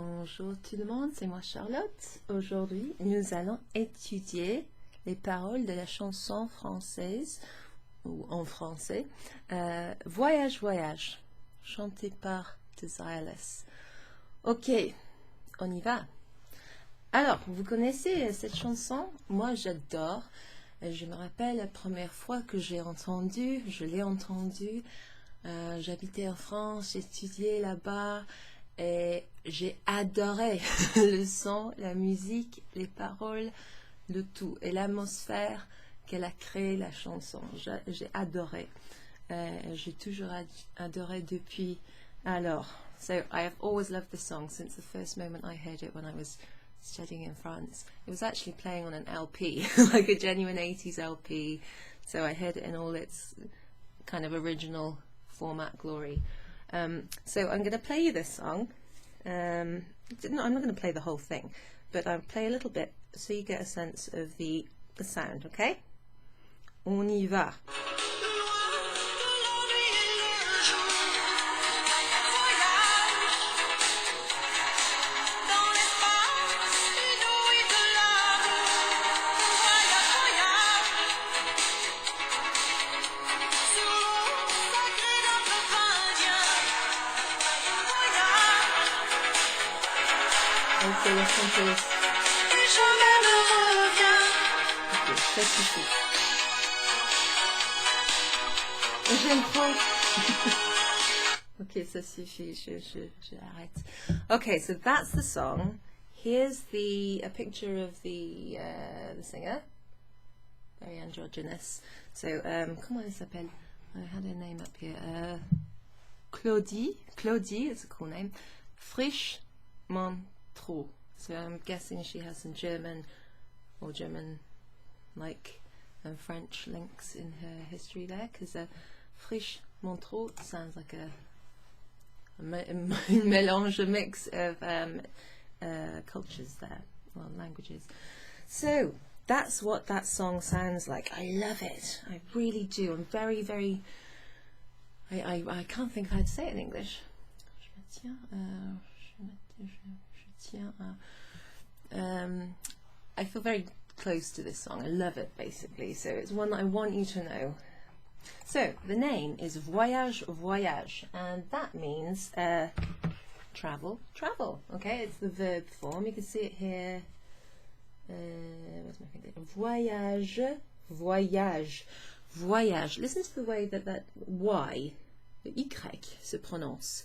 Bonjour tout le monde, c'est moi Charlotte. Aujourd'hui, nous allons étudier les paroles de la chanson française, ou en français, Voyage, Voyage, chanté par Desireless. Ok, on y va. Alors, vous connaissez cette chanson? Moi, j'adore. Je me rappelle la première fois que je l'ai entendue. J'habitais en France, j'étudiais là-bas et j'ai adoré le son, la musique, les paroles, le tout et l'atmosphère qu'elle a créé la chanson. J'ai adoré. J'ai toujours adoré depuis alors. So I have always loved the song since the first moment I heard it when I was studying in France. It was actually playing on an LP, like a genuine 80s LP. So I heard it in all its kind of original format glory. So I'm going to play you this song. I'm not going to play the whole thing, but I'll play a little bit so you get a sense of the sound, okay? On y va. C'est la chanteuse. Ok, ça suffit. J'aime trop. Ok, ça suffit, j'arrête. Okay, so that's the song. Here's a picture of the singer. Very androgynous. So, comment elle s'appelle? I had her name up here. Claudie, it's a cool name. Frisch Montreux. So I'm guessing she has some German like French links in her history there, because Frisch Montreux sounds like a mélange, a mix of cultures there, well, languages. So that's what that song sounds like. I love it. I really do. I'm very, very. I can't think of how to say it in English. I feel very close to this song. I love it, basically. So it's one that I want you to know. So the name is Voyage, Voyage, and that means travel, travel. Okay, it's the verb form. You can see it here. Where's my finger? Voyage, voyage, voyage. Listen to the way that Y, the Y, se prononce.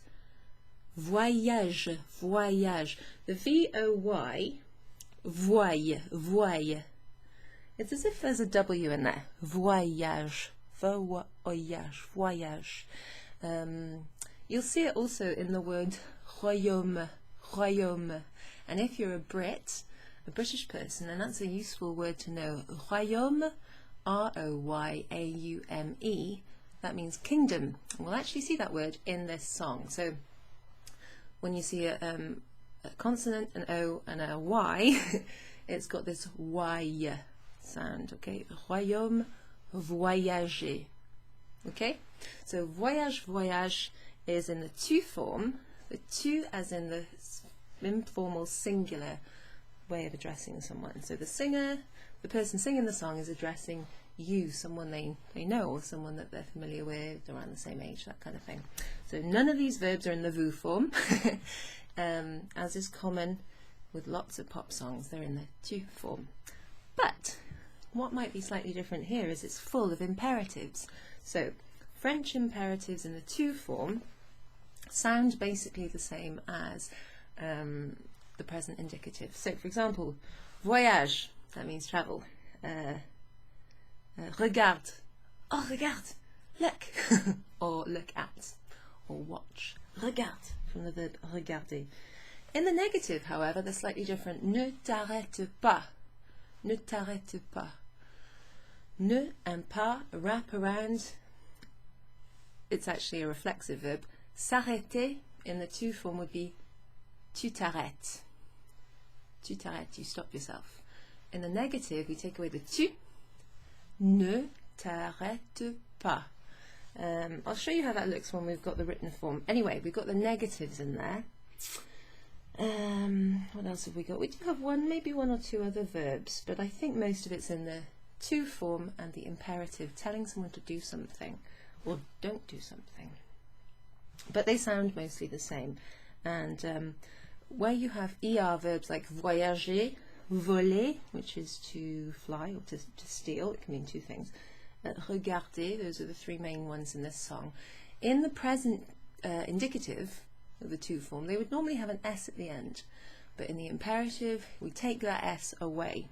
Voyage, voyage. The V-O-Y, voy, voy. It's as if there's a W in there. Voyage, voyage, voyage. You'll see it also in the word royaume, royaume. And if you're a British person, then that's a useful word to know. Royaume, R-O-Y-A-U-M-E. That means kingdom. And we'll actually see that word in this song. So when you see a consonant, an O and a Y, it's got this Y sound, okay? Royaume, voyager, okay? So voyage, voyage is in the tu form, the tu as in the informal singular way of addressing someone. So the singer, the person singing the song is addressing you, someone they know, or someone that they're familiar with, around the same age, that kind of thing. So none of these verbs are in the vous form, as is common with lots of pop songs. They're in the tu form. But what might be slightly different here is it's full of imperatives. So French imperatives in the tu form sound basically the same as the present indicative. So for example, voyage, that means travel. Regarde, oh regarde, look, or look at, or watch. Regarde, from the verb regarder. In the negative, however, they're slightly different. Ne t'arrête pas, ne t'arrête pas. Ne and pas, wrap around. It's actually a reflexive verb. S'arrêter in the tu form would be tu t'arrêtes. Tu t'arrêtes, you stop yourself. In the negative, we take away the tu. Ne t'arrête pas. I'll show you how that looks when we've got the written form. Anyway, we've got the negatives in there. What else have we got? We do have maybe one or two other verbs, but I think most of it's in the to form and the imperative, telling someone to do something or don't do something. But they sound mostly the same. And where you have er verbs like voyager, voler, which is to fly or to steal, it can mean two things. Regarder, those are the three main ones in this song. In the present indicative of the to form, they would normally have an s at the end, but in the imperative we take that s away.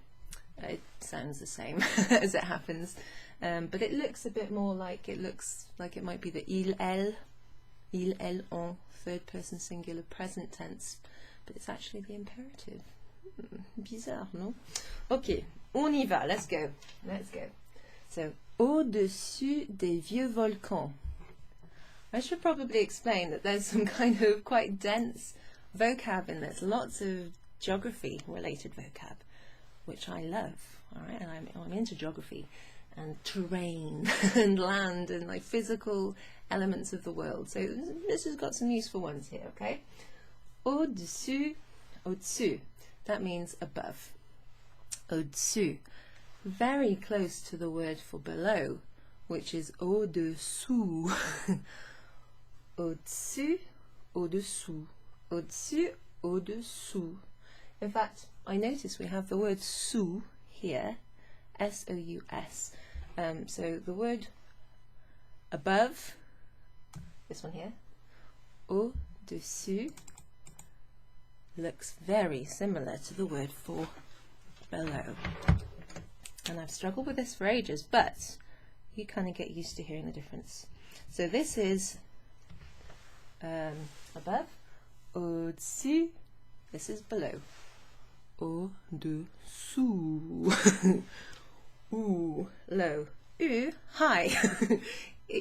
It sounds the same as it happens, but it looks a bit more like it might be the il, elle, on, third person singular present tense, but it's actually the imperative. Bizarre, no? Okay, on y va, let's go. So, au-dessus des vieux volcans. I should probably explain that there's some kind of quite dense vocab in this, lots of geography related vocab, which I love, all right, and I'm into geography and terrain and land and like physical elements of the world. So this has got some useful ones here, okay? Au-dessus, au-dessous, that means above. Au-dessus, very close to the word for below, which is au-dessous. Au-dessus, au-dessous, au-dessus, au-dessous. In fact, I notice we have the word sous here, S-O-U-S. So the word above, this one here, au-dessus, looks very similar to the word for below. And I've struggled with this for ages, but you kind of get used to hearing the difference. So this is above, au-dessus, this is below, au-dessous, ooh, low, high.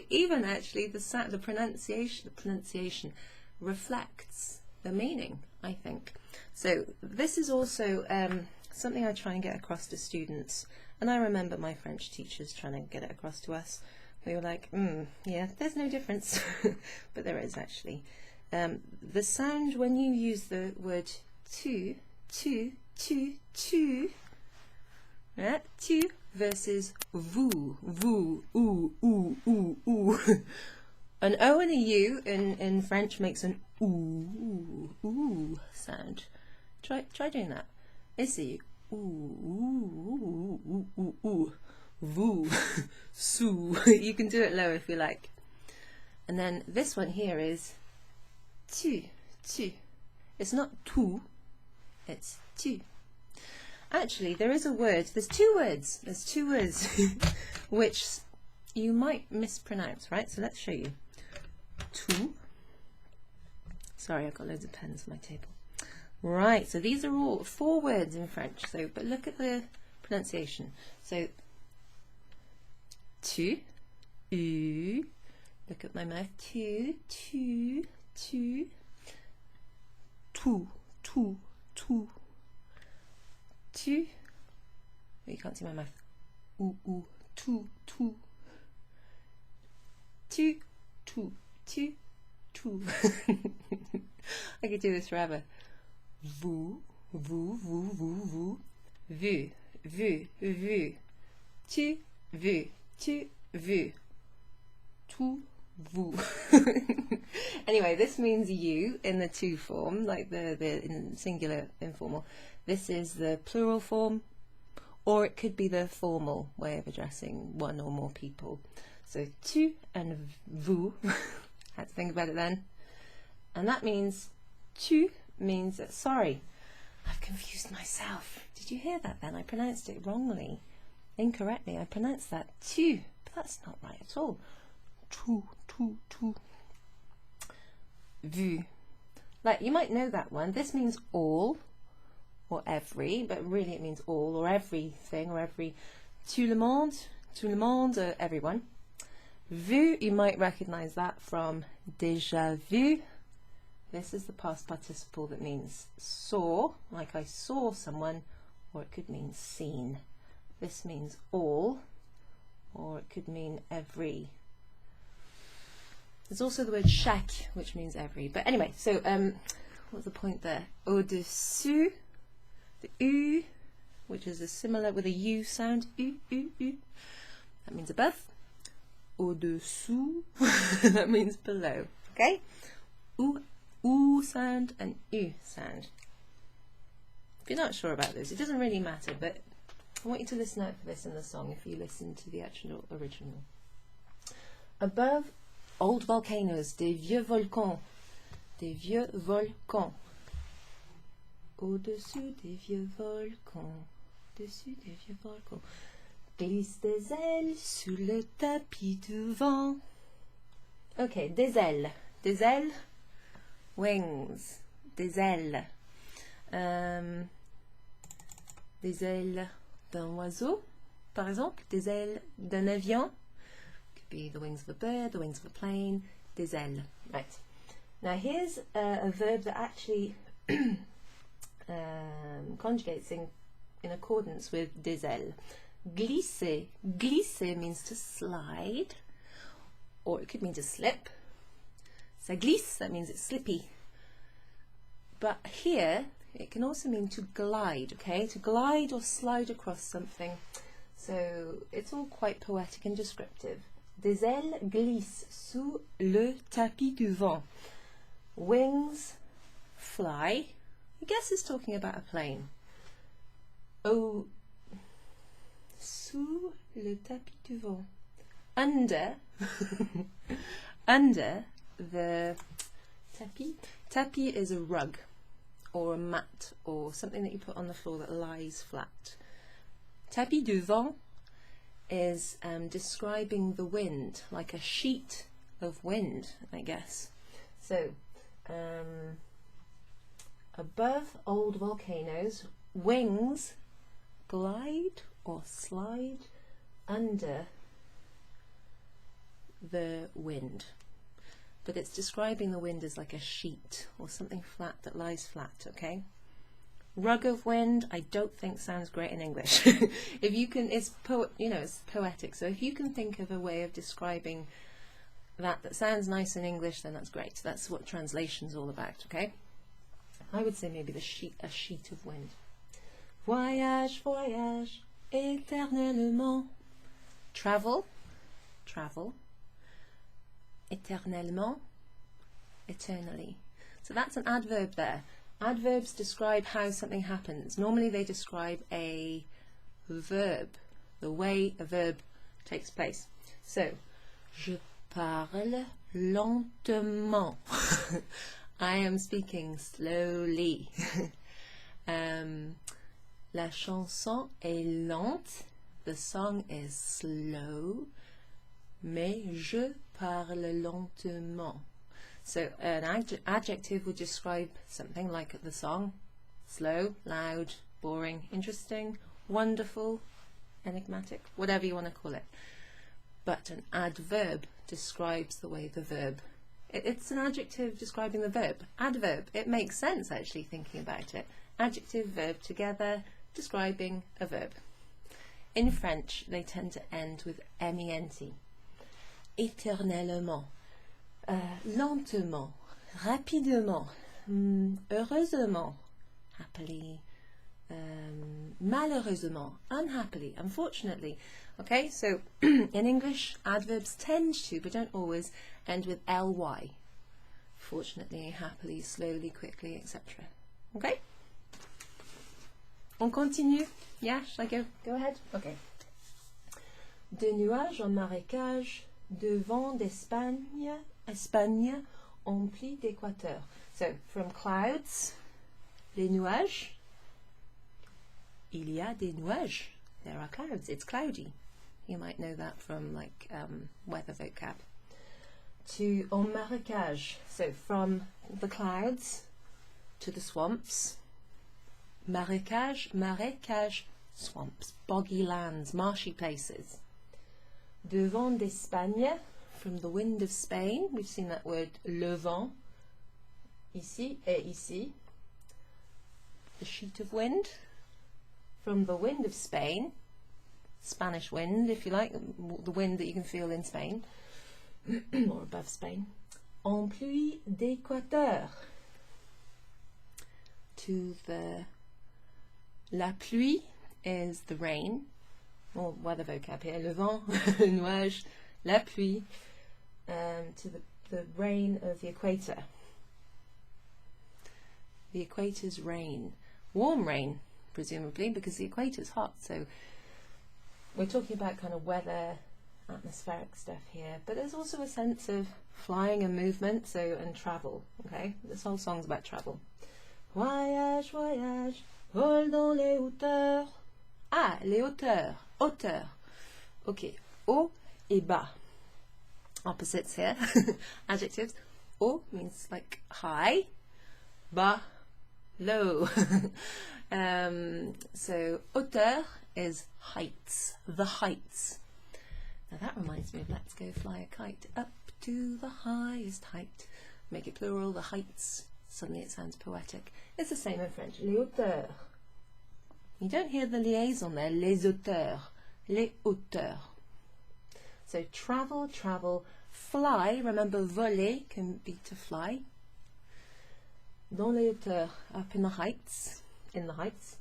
Even actually the pronunciation reflects the meaning, I think. So this is also something I try and get across to students, and I remember my French teachers trying to get it across to us. We were like, yeah, there's no difference, but there is actually. The sound when you use the word to, yeah, tu versus vous, ooh. An O and a U in French makes an ooh sound. Try doing that. Essayez. Ooh. Vous, sous. You can do it low if you like. And then this one here is tu. It's not tout, it's tu. Actually, there's two words which you might mispronounce, right? So let's show you. Tu. Sorry, I've got loads of pens on my table. Right, so these are all 4 words in French. So, but look at the pronunciation. So, tu, look at my mouth, tu, tout, tu, you can't see my mouth, tout, tu. I could do this forever. Vous, vu, tu, vu, tout, vous. Anyway, this means you in the to form, like the in singular informal. This is the plural form, or it could be the formal way of addressing one or more people. So tu and vous, had to think about it then. And that means tu means sorry, I've confused myself. Did you hear that then? I pronounced it wrongly, incorrectly. I pronounced that tu, but that's not right at all. Tu. Vu. Like, you might know that one. This means all or every, but really it means all or everything or every. Tout le monde, everyone. Vu, you might recognize that from déjà vu. This is the past participle that means saw, like I saw someone, or it could mean seen. This means all, or it could mean every. There's also the word chaque, which means every. But anyway, so what's the point there? Au-dessus, the U, which is a similar with a U sound, U, U, U. That means above. Au-dessous, that means below. Okay? U sound and U sound. If you're not sure about this, it doesn't really matter, but I want you to listen out for this in the song if you listen to the actual original. Above, old volcanoes, des vieux volcans. Des vieux volcans. Au-dessus des vieux volcans. Au-dessus des vieux volcans. Glisse des ailes sous le tapis du vent. Okay, des ailes. Des ailes, wings. Des ailes. Des ailes d'un oiseau, par exemple. Des ailes d'un avion. Could be the wings of a bird, the wings of a plane. Des ailes. Right. Now here's a verb that actually conjugates in accordance with des ailes. Glisser. Glisser means to slide, or it could mean to slip. Ça glisse, that means it's slippy. But here, it can also mean to glide, okay? To glide or slide across something. So it's all quite poetic and descriptive. Des ailes glissent sous le tapis du vent. Wings fly. I guess it's talking about a plane. Oh, sous le tapis du vent. Under, under the tapis. Tapis is a rug or a mat or something that you put on the floor that lies flat. Tapis du vent is describing the wind, like a sheet of wind, I guess. So, above old volcanoes, wings glide or slide under the wind. But it's describing the wind as like a sheet or something flat that lies flat, okay? Rug of wind, I don't think sounds great in English. If you can, it's poetic. So if you can think of a way of describing that sounds nice in English, then that's great. That's what translation's all about, okay? I would say maybe a sheet of wind. Voyage, voyage, éternellement. Travel, travel. Éternellement, eternally. So that's an adverb there. Adverbs describe how something happens. Normally they describe a verb, the way a verb takes place. So, je parle lentement. I am speaking slowly. La chanson est lente. The song is slow. Mais je parle lentement. So an adjective would describe something like the song: slow, loud, boring, interesting, wonderful, enigmatic, whatever you want to call it. But an adverb describes the way the verb. It's an adjective describing the verb. Adverb, it makes sense actually thinking about it. Adjective, verb together, describing a verb. In French, they tend to end with ment. Éternellement, lentement, rapidement, heureusement, happily, malheureusement, unhappily, unfortunately. Okay, so in English, adverbs tend to, but don't always, end with ly. Fortunately, happily, slowly, quickly, etc. Okay? On continue? Yeah, shall I go ahead? Okay. De nuages en marécage, de vent d'Espagne, Espagne, empli d'équateur. So, from clouds, les nuages, il y a des nuages. There are clouds. It's cloudy. You might know that from like weather vocab. To en marécage. So, from the clouds to the swamps. Marécage, marécage, swamps, boggy lands, marshy places. De vent d'Espagne, from the wind of Spain. We've seen that word le vent, ici et ici. The sheet of wind. From the wind of Spain, Spanish wind, if you like, the wind that you can feel in Spain, or above Spain. En pluie d'équateur. to the... La pluie is the rain, or weather vocab here, le vent, le nuage, la pluie, to the rain of the equator. The equator's rain. Warm rain, presumably, because the equator's hot, so we're talking about kind of weather, atmospheric stuff here, but there's also a sense of flying and movement, so, and travel, okay? This whole song's about travel. Voyage, voyage, vol dans les hauteurs. Ah, les hauteurs, hauteur. Okay, haut et bas. Opposites here, adjectives. Haut means like high, bas, low. So hauteur is heights, the heights. Now that reminds me of Let's Go Fly a Kite. Up to the highest height. Make it plural, the heights. Suddenly it sounds poetic. It's the same in French. Les hauteurs. You don't hear the liaison there. Les hauteurs. Les hauteurs. So travel, travel. Fly. Remember, voler can be to fly. Dans les hauteurs. Up in the heights. In the heights.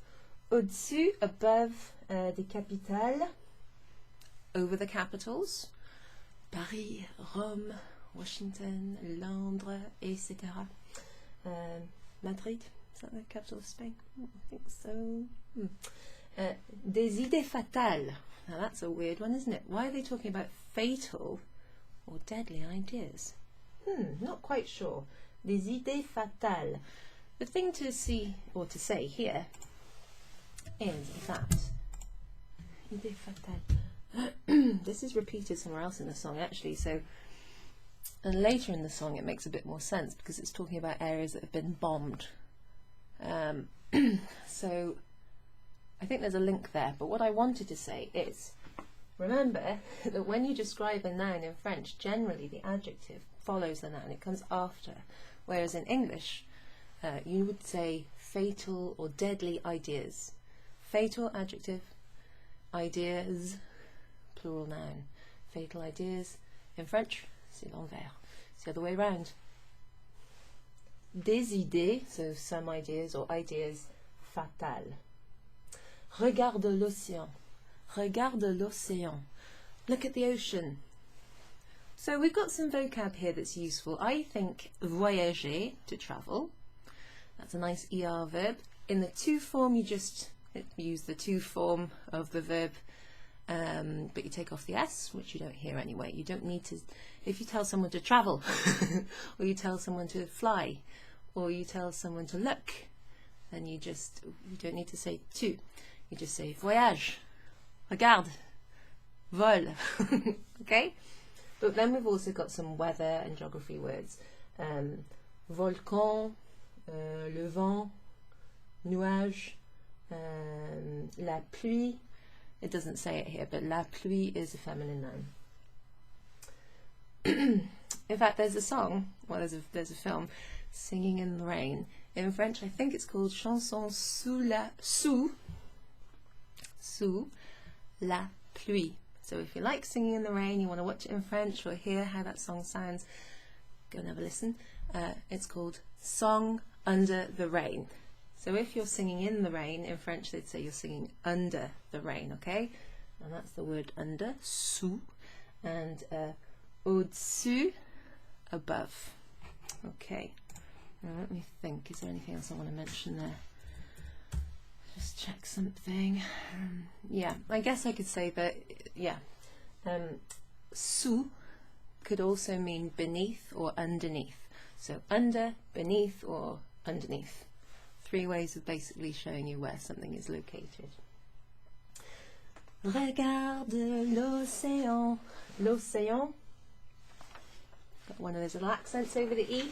Au-dessus, above des capitales. Over the capitals. Paris, Rome, Washington, Londres, etc. Madrid, is that the capital of Spain? I think so. Des idées fatales. Now that's a weird one, isn't it? Why are they talking about fatal or deadly ideas? Not quite sure. Des idées fatales. The thing to see or to say here is that idées fatales. This is repeated somewhere else in the song actually, so, and later in the song it makes a bit more sense because it's talking about areas that have been bombed. So I think there's a link there, but what I wanted to say is, remember that when you describe a noun in French, generally the adjective follows the noun, it comes after, whereas in English you would say fatal or deadly ideas. Fatal adjective, ideas plural noun. Fatal ideas. In French, c'est l'envers. It's the other way around. Des idées, so some ideas or ideas fatales. Regarde l'océan. Regarde l'océan. Look at the ocean. So we've got some vocab here that's useful. I think voyager, to travel. That's a nice ER verb. In the to form, you just use the to form of the verb, but you take off the S, which you don't hear anyway. You don't need to, if you tell someone to travel, or you tell someone to fly, or you tell someone to look, then you don't need to say to. You just say voyage, regarde, vol, okay? But then we've also got some weather and geography words. Volcan, le vent, nuage, la pluie. It doesn't say it here, but la pluie is a feminine noun. In fact, there's a song, well, there's a film, Singing in the Rain. In French, I think it's called Chanson sous la pluie. So if you like singing in the rain, you want to watch it in French or hear how that song sounds, go and have a listen. It's called Song Under the Rain. So if you're singing in the rain, in French they'd say you're singing under the rain, okay? And that's the word under, sous, and au-dessus, above. Okay, now let me think, is there anything else I want to mention there? Just check something. Yeah, I guess I could say that, yeah, sous could also mean beneath or underneath. So under, beneath, or underneath. 3 ways of basically showing you where something is located. Regarde l'océan. L'océan. Got one of those little accents over the E.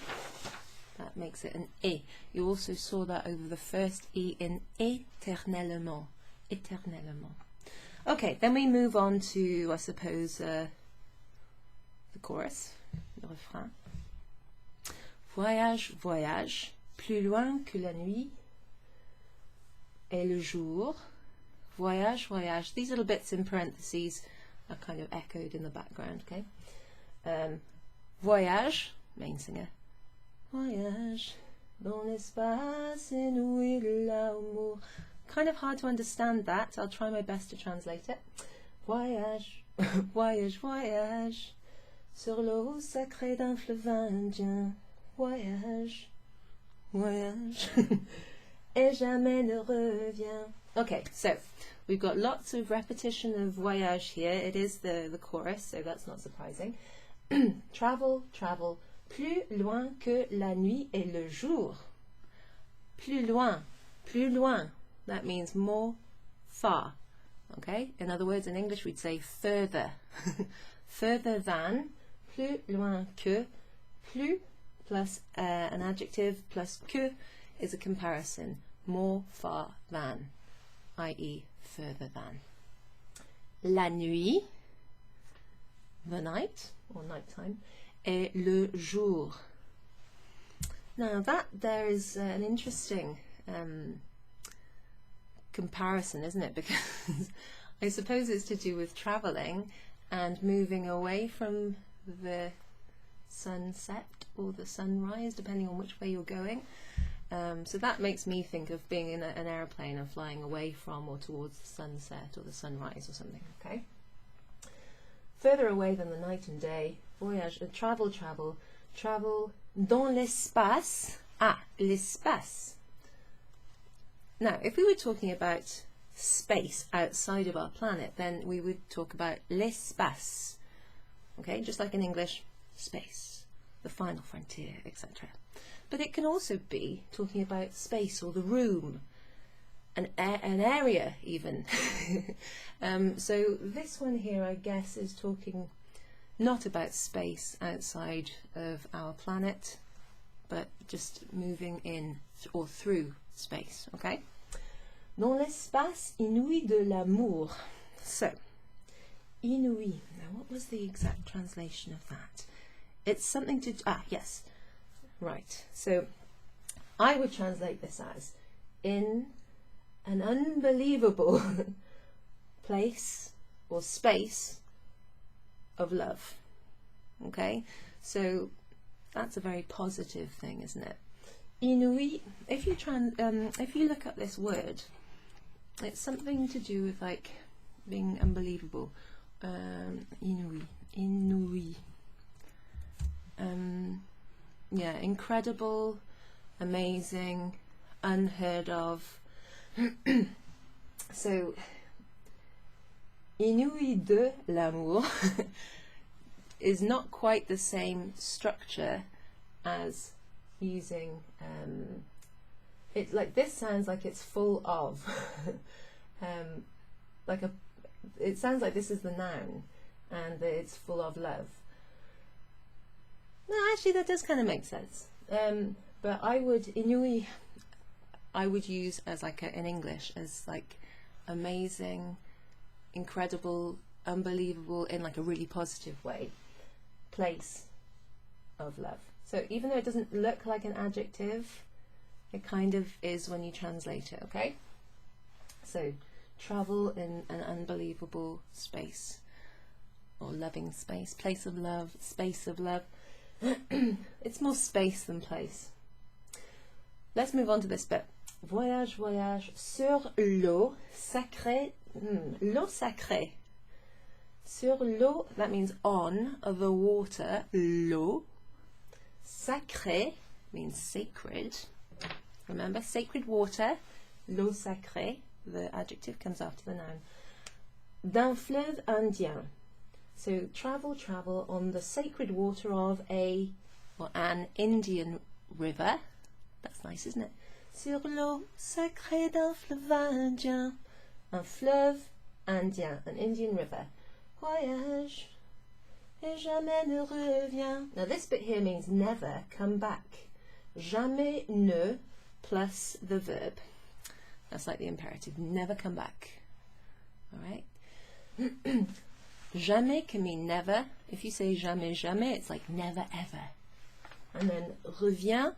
That makes it an E. You also saw that over the first E in éternellement. Éternellement. Okay, then we move on to, I suppose, the chorus, le refrain. Voyage, voyage, plus loin que la nuit et le jour. Voyage, voyage. These little bits in parentheses are kind of echoed in the background, okay? Voyage, main singer. Voyage, dans l'espace inouï de l'amour. Kind of hard to understand that. I'll try my best to translate it. Voyage, voyage, voyage, sur l'eau sacrée d'un fleuve indien. Voyage, voyage, et jamais ne revient. Okay, so we've got lots of repetition of voyage here. It is the chorus, so that's not surprising. Travel, travel, plus loin que la nuit et le jour. Plus loin, plus loin. That means more, far. Okay? In other words, in English we'd say further. Further than, plus loin que, plus plus an adjective plus que is a comparison. More, far than, i.e. further than. La nuit, the night, or nighttime, et le jour. Now that there is an interesting comparison, isn't it? Because I suppose it's to do with travelling and moving away from the sunset or the sunrise, depending on which way you're going. So that makes me think of being in an airplane and flying away from or towards the sunset or the sunrise or something. Okay. Further away than the night and day. Voyage, travel, travel, travel dans l'espace. Ah, l'espace. Now, if we were talking about space outside of our planet, then we would talk about l'espace. Okay, just like in English, space, the final frontier, etc. But it can also be talking about space or the room, an area even. So this one here, I guess, is talking not about space outside of our planet, but just moving in or through space, okay? Dans l'espace inouï de l'amour. So, inouï. Now, what was the exact translation of that? It's something to... yes. Right. So, I would translate this as in an unbelievable place or space of love. Okay? So, that's a very positive thing, isn't it? Inouï, if you look up this word, it's something to do with like being unbelievable. Inouï, inouï. Yeah, incredible, amazing, unheard of. So, inouï de l'amour is not quite the same structure as using it. Like this sounds like it's full of it sounds like this is the noun and that it's full of love. No, actually that does kind of make sense, but I would inouï I would use as like in English as like amazing, incredible, unbelievable in like a really positive way, place of love. So even though it doesn't look like an adjective, it kind of is when you translate it, okay? So, travel in an unbelievable space, or loving space, place of love, space of love. It's more space than place. Let's move on to this bit. Voyage, voyage sur l'eau sacrée. L'eau sacrée. Sur l'eau, that means on the water, l'eau. Sacré means sacred. Remember, sacred water, l'eau sacrée, the adjective comes after the noun. D'un fleuve indien. So travel, travel on the sacred water of an Indian river. That's nice, isn't it? Sur l'eau sacrée d'un fleuve indien. Un fleuve indien, an Indian river. Voyage. Et jamais ne revient. Now this bit here means never come back. Jamais ne plus the verb. That's like the imperative. Never come back. Alright? Jamais can mean never. If you say jamais, jamais, it's like never ever. And then revient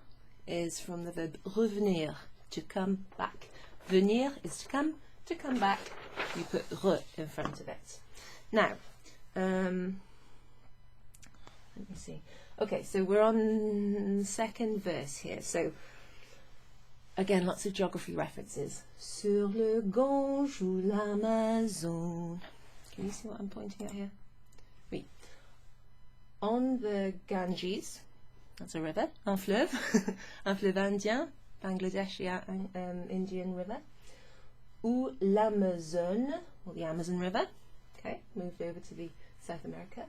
is from the verb revenir, to come back. Venir is to come back. You put re in front of it. Now, let me see. Okay, so we're on the second verse here. So, Again, lots of geography references. Sur le Gange ou l'Amazon. Can you see what I'm pointing at here? Oui. On the Ganges, that's a river, un fleuve, un fleuve indien, Bangladeshi Indian river, ou l'Amazon, or the Amazon River, okay, moved over to the South America.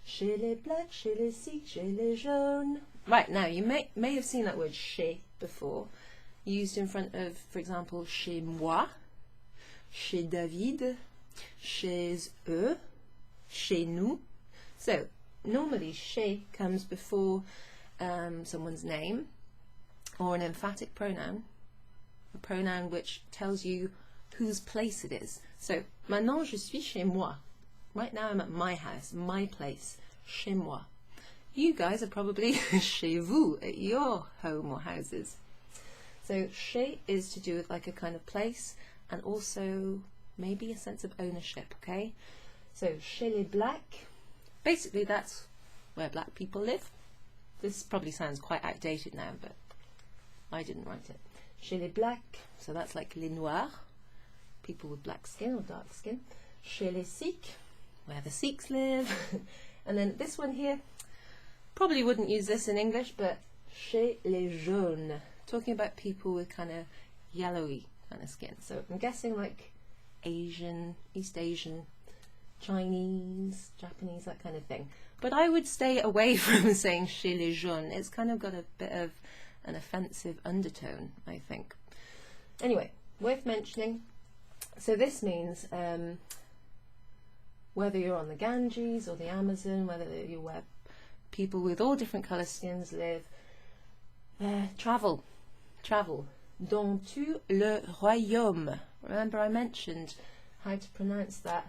Chez les blacks, chez les sikhs, chez les jaunes. Right, now you may have seen that word chez before, used in front of, for example, chez moi, chez David, chez eux, chez nous. So, normally chez comes before someone's name, or an emphatic pronoun, a pronoun which tells you whose place it is. So, maintenant je suis chez moi. Right now I'm at my house, my place, chez moi. You guys are probably chez vous, at your home or houses. So chez is to do with like a kind of place and also maybe a sense of ownership, okay? So chez les blacks, basically that's where black people live. This probably sounds quite outdated now, but I didn't write it. Chez les blacks, so that's like les noirs, people with black skin or dark skin. Chez les sikhs, where the Sikhs live. And then this one here, probably wouldn't use this in English, but chez les jaunes, talking about people with kind of yellowy kind of skin. So I'm guessing like Asian, East Asian, Chinese, Japanese, that kind of thing. But I would stay away from saying chez les jaunes. It's kind of got a bit of an offensive undertone, I think. Anyway, worth mentioning. So this means whether you're on the Ganges or the Amazon, whether you're where people with all different colour skins live, travel. Dans tout le royaume. Remember I mentioned how to pronounce that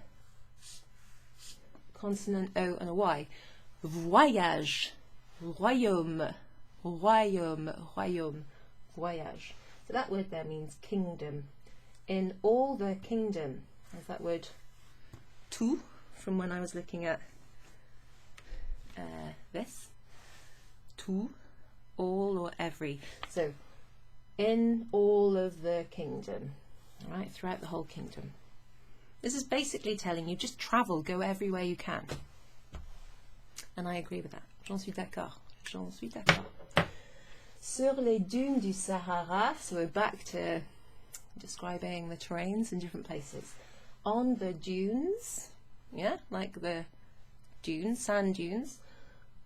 consonant O and a Y. Voyage. Royaume. Royaume. Royaume. Voyage. So that word there means kingdom. In all the kingdom. There's that word tout from when I was looking at this. Tout, all or every. So, in all of the kingdom. Alright, throughout the whole kingdom. This is basically telling you just travel, go everywhere you can. And I agree with that. J'en suis d'accord. J'en suis d'accord. Sur les dunes du Sahara, so we're back to describing the terrains in different places. On the dunes, yeah, like the dunes, sand dunes,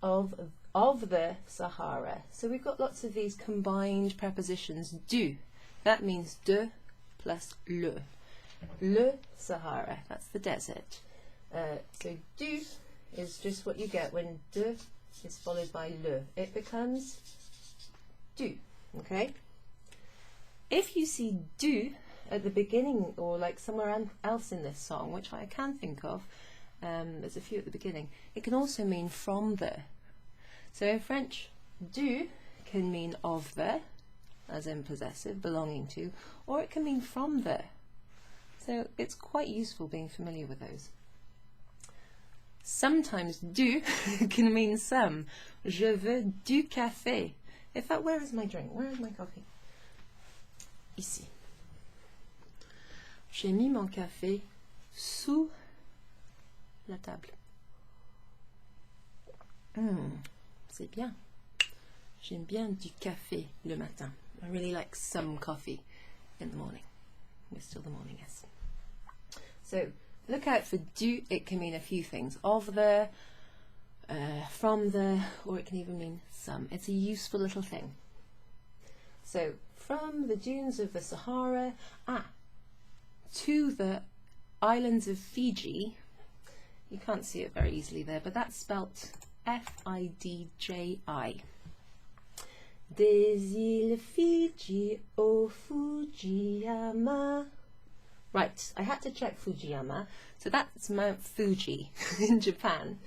of the Sahara. So we've got lots of these combined prepositions. Du, that means de plus le. Le Sahara, that's the desert. So du is just what you get when de is followed by le. It becomes du, okay? If you see du at the beginning or like somewhere else in this song, which I can think of, there's a few at the beginning, it can also mean from the. So in French, du can mean of the, as in possessive, belonging to, or it can mean from the. So it's quite useful being familiar with those. Sometimes du can mean some. Je veux du café. In fact, where is my drink? Where is my coffee? Ici. J'ai mis mon café sous la table. C'est bien. J'aime bien du café le matin. I really like some coffee in the morning. We're still the morning, yes. So, look out for du. It can mean a few things. Of the, from the, or it can even mean some. It's a useful little thing. So, from the dunes of the Sahara, to the islands of Fiji. You can't see it very easily there, but that's spelt F-I-D-J-I. Des îles Fiji au Fujiyama. Right, I had to check Fujiyama. So that's Mount Fuji in Japan.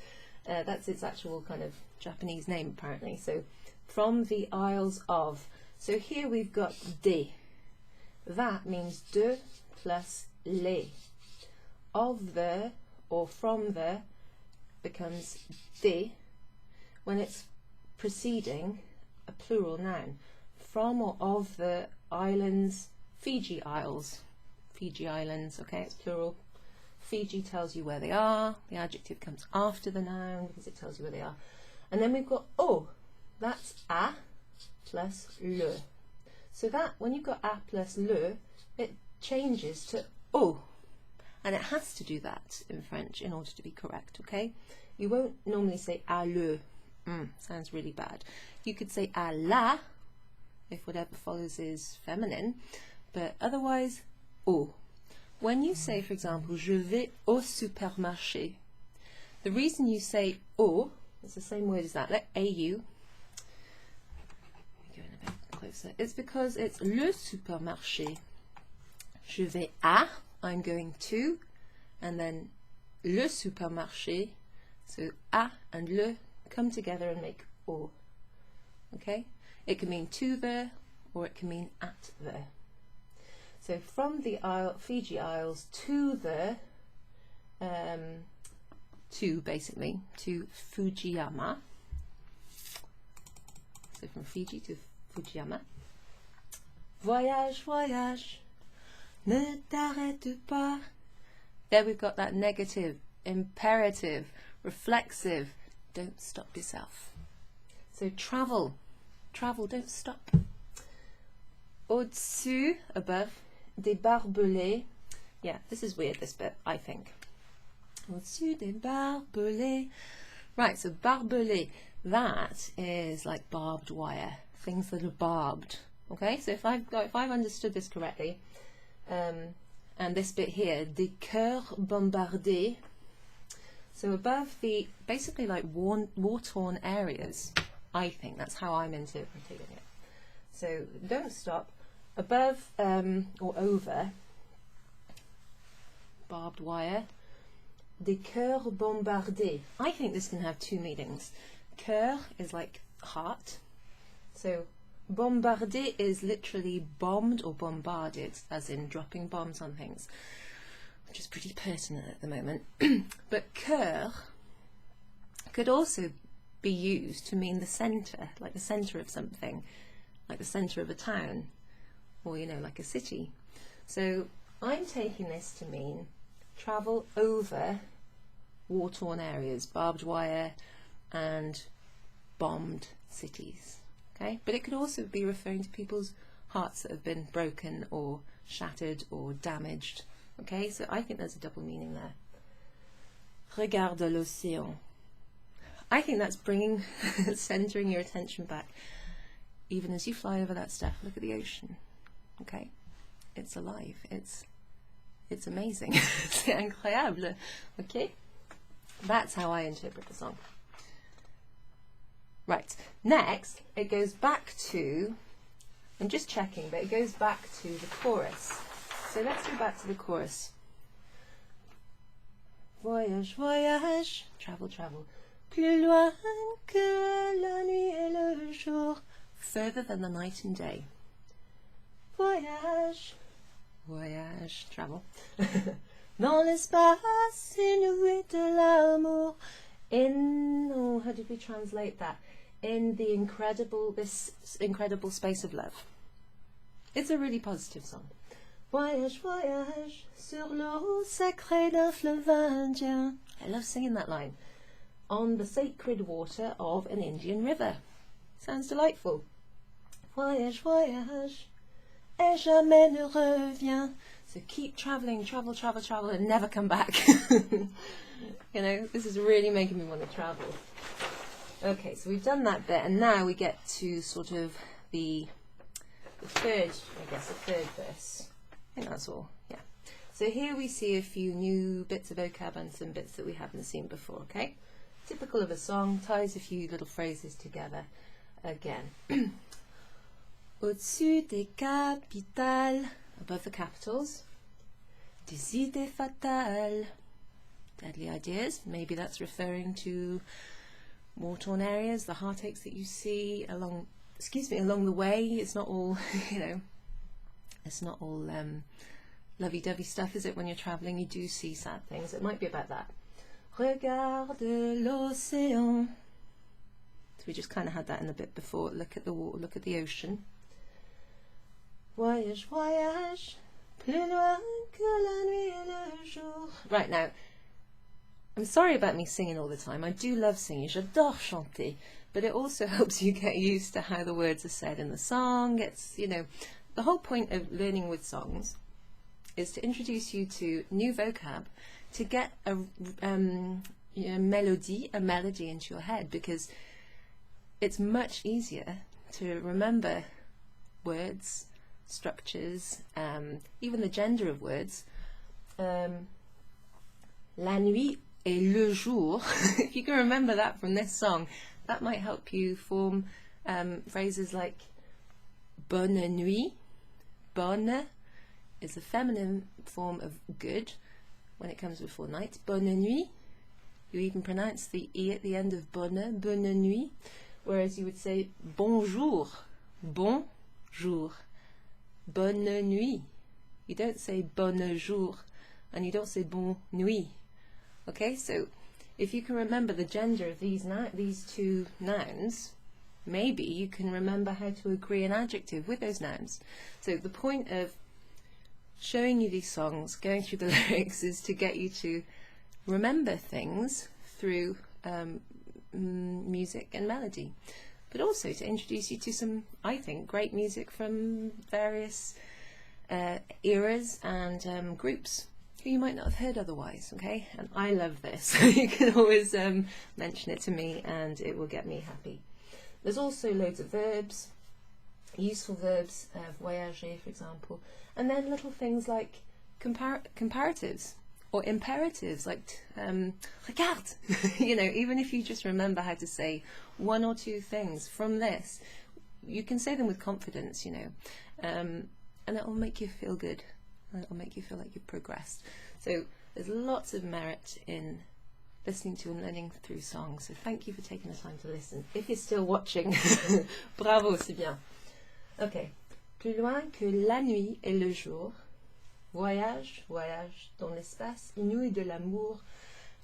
That's its actual kind of Japanese name apparently. So from the Isles of. So here we've got de. That means de plus les. Of the or from the becomes de when it's preceding a plural noun. from or of the islands, Fiji Isles. Fiji Islands, okay, it's plural. Fiji tells you where they are. The adjective comes after the noun because it tells you where they are. And then we've got au. That's a plus le. So that, when you've got a plus le, it changes to au. And it has to do that in French in order to be correct, okay? You won't normally say à le. Sounds really bad. You could say à la, if whatever follows is feminine, but otherwise, au. When you say, for example, je vais au supermarché, the reason you say au, it's the same word as that, like au, go in a bit closer, it's because it's le supermarché. Je vais à, I'm going to, and then le supermarché, so à and le come together and make au. Okay? It can mean to the, or it can mean at the. So from the Fiji Isles to the, basically, to Fujiyama. So from Fiji to Fujiyama. Voyage, voyage, ne t'arrête pas. There we've got that negative, imperative, reflexive. Don't stop yourself. So travel, travel, don't stop. Au-dessus, above, des barbelés. Yeah, this is weird, this bit, I think. Au-dessus des barbelés. Right, so barbelé, that is like barbed wire, things that are barbed. Okay, so if I've understood this correctly, and this bit here, des cœurs bombardés. So above the, basically like war-torn areas, I think that's how I'm interpreting it. So don't stop. Above or over, barbed wire, des cœurs bombardés. I think this can have two meanings. Cœur is like heart. So bombardé is literally bombed or bombarded, as in dropping bombs on things, which is pretty pertinent at the moment. But cœur could also be used to mean the centre, like the centre of something, like the centre of a town, or, you know, like a city. So I'm taking this to mean travel over war-torn areas, barbed wire and bombed cities. Okay, but it could also be referring to people's hearts that have been broken or shattered or damaged. Okay, so I think there's a double meaning there. Regarde l'océan. I think that's bringing, centering your attention back. Even as you fly over that stuff, look at the ocean. Okay, it's alive. It's amazing. C'est incroyable. Okay, that's how I interpret the song. Right, next it goes back to, I'm just checking, but it goes back to the chorus. So let's go back to the chorus. Voyage, voyage, travel, travel, plus loin que la nuit et le jour, further than the night and day. Voyage, voyage, travel. Dans l'espace inouï de l'amour. In, oh, how did we translate that? In the this incredible space of love. It's a really positive song. Voyage, voyage, sur l'eau sacrée d'un fleuve indien. I love singing that line. On the sacred water of an Indian river. Sounds delightful. Voyage, voyage, et jamais ne revient. So keep travelling, travel, travel, travel, and never come back. You know, this is really making me want to travel. Okay, so we've done that bit, and now we get to sort of the third, I guess, the third verse. I think that's all, yeah. So here we see a few new bits of vocab and some bits that we haven't seen before, okay? Typical of a song, ties a few little phrases together again. Au-dessus des capitales, above the capitals. Des idées fatales, deadly ideas. Maybe that's referring to war-torn areas, the heartaches that you see along, along the way. It's not all, you know, it's not all lovey-dovey stuff, is it? When you're travelling, you do see sad things. It might be about that. Regarde l'océan. So we just kind of had that in the bit before. Look at the water, look at the ocean. Voyage, voyage, plus loin que la nuit et le jour. Right, now, I'm sorry about me singing all the time. I do love singing. J'adore chanter. But it also helps you get used to how the words are said in the song. It's, you know, the whole point of learning with songs is to introduce you to new vocab, to get a melody into your head, because it's much easier to remember words, structures, even the gender of words. La nuit et le jour, if you can remember that from this song, that might help you form phrases like bonne nuit. Bonne is a feminine form of good when it comes before night. Bonne nuit. You even pronounce the E at the end of bonne, bonne nuit, whereas you would say bonjour, bonjour, bonne nuit. You don't say bonjour, and you don't say bonne nuit. Okay, so if you can remember the gender of these two nouns, maybe you can remember how to agree an adjective with those nouns. So the point of showing you these songs, going through the lyrics, is to get you to remember things through music and melody, but also to introduce you to some, I think, great music from various eras and groups who you might not have heard otherwise, okay? And I love this. You can always mention it to me and it will get me happy. There's also loads of verbs, useful verbs, voyager, for example, and then little things like comparatives or imperatives, like regarde. You know, even if you just remember how to say one or two things from this, you can say them with confidence, you know, and it will make you feel good. It will make you feel like you've progressed. So there's lots of merit in listening to and learning through songs. So thank you for taking the time to listen. If you're still watching, bravo, c'est bien. Okay. Plus loin que la nuit et le jour. Voyage, voyage dans l'espace inouï de l'amour.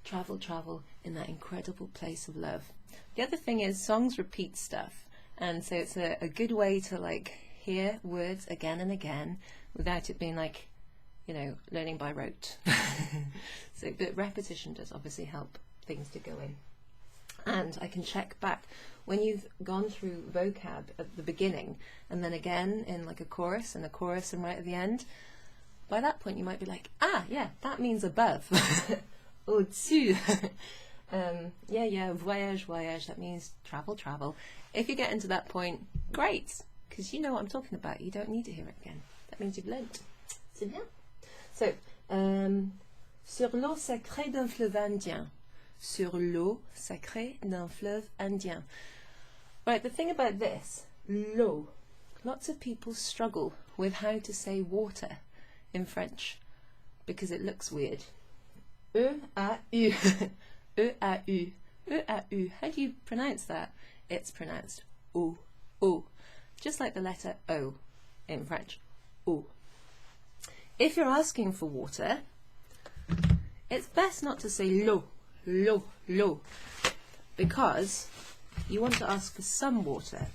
Travel, travel in that incredible place of love. The other thing is songs repeat stuff. And so it's a good way to like hear words again and again without it being like, you know, learning by rote. So, but repetition does obviously help things to go in. And I can check back when you've gone through vocab at the beginning and then again in like a chorus and right at the end. By that point you might be like, ah, yeah, that means above. Au-dessus. Yeah, voyage, voyage, that means travel, travel. If you get into that point, great, because you know what I'm talking about. You don't need to hear it again. That means you've learnt. C'est bien. So, sur l'eau sacrée d'un fleuve indien. Sur l'eau sacrée d'un fleuve indien. Right, the thing about this, l'eau, lots of people struggle with how to say water in French because it looks weird. E-A-U. E-A-U. E-A-U. How do you pronounce that? It's pronounced O. O. Just like the letter O in French. O. If you're asking for water, it's best not to say l'eau, l'eau, l'eau, because you want to ask for some water.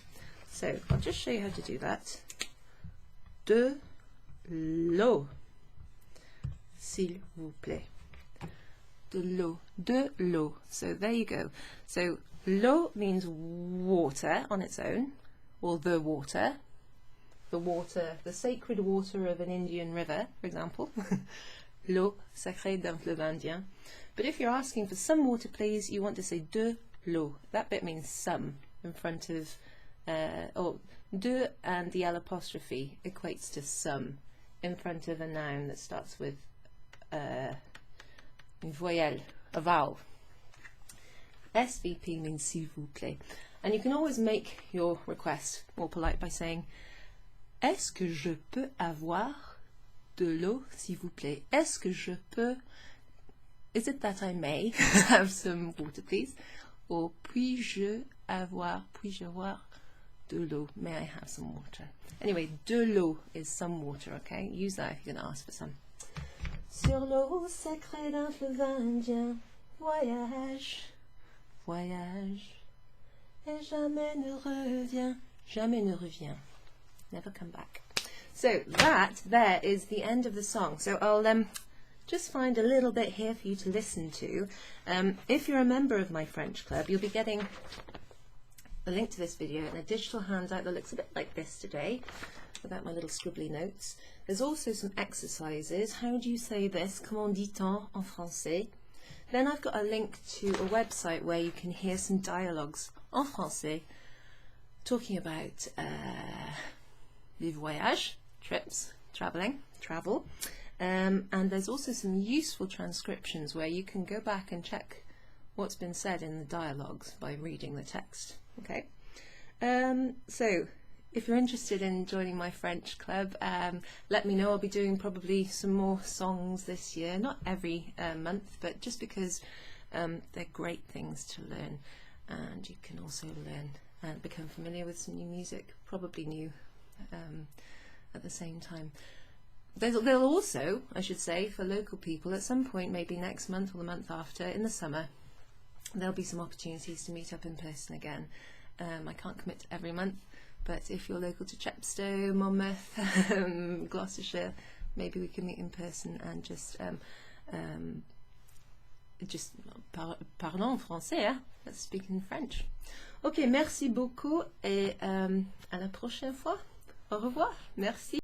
So I'll just show you how to do that. De l'eau, s'il vous plaît. De l'eau, de l'eau. So there you go. So l'eau means water on its own, or the water, the sacred water of an Indian river, for example. L'eau sacrée d'un fleuve indien. But if you're asking for some water, please, you want to say de l'eau. That bit means some in front of, or de and the L apostrophe equates to some in front of a noun that starts with une voyelle, a vowel. SVP means s'il vous plaît. And you can always make your request more polite by saying, est-ce que je peux avoir de l'eau, s'il vous plaît? Est-ce que je peux, is it that I may have some water, please? Or puis-je avoir de l'eau? May I have some water? Anyway, de l'eau is some water, okay? Use that if you're going to ask for some. Sur l'eau sacrée d'un fleuve indien, voyage, voyage, et jamais ne revient, never come back. So that there is the end of the song. So I'll just find a little bit here for you to listen to. If you're a member of my French club, you'll be getting a link to this video and a digital handout that looks a bit like this today, without my little scribbly notes. There's also some exercises. How do you say this? Comment dit-on en français? Then I've got a link to a website where you can hear some dialogues en français talking about the voyage, trips, travel. And there's also some useful transcriptions where you can go back and check what's been said in the dialogues by reading the text. Okay, so if you're interested in joining my French club, let me know. I'll be doing probably some more songs this year, not every month, but just because they're great things to learn, and you can also learn and become familiar with some new music, probably new at the same time. They'll also, I should say, for local people, at some point, maybe next month or the month after, in the summer, there'll be some opportunities to meet up in person again. I can't commit to every month, but if you're local to Chepstow, Monmouth, Gloucestershire, maybe we can meet in person and just parlons en français, hein? Let's speak in French. Ok, merci beaucoup et à la prochaine fois. Au revoir. Merci.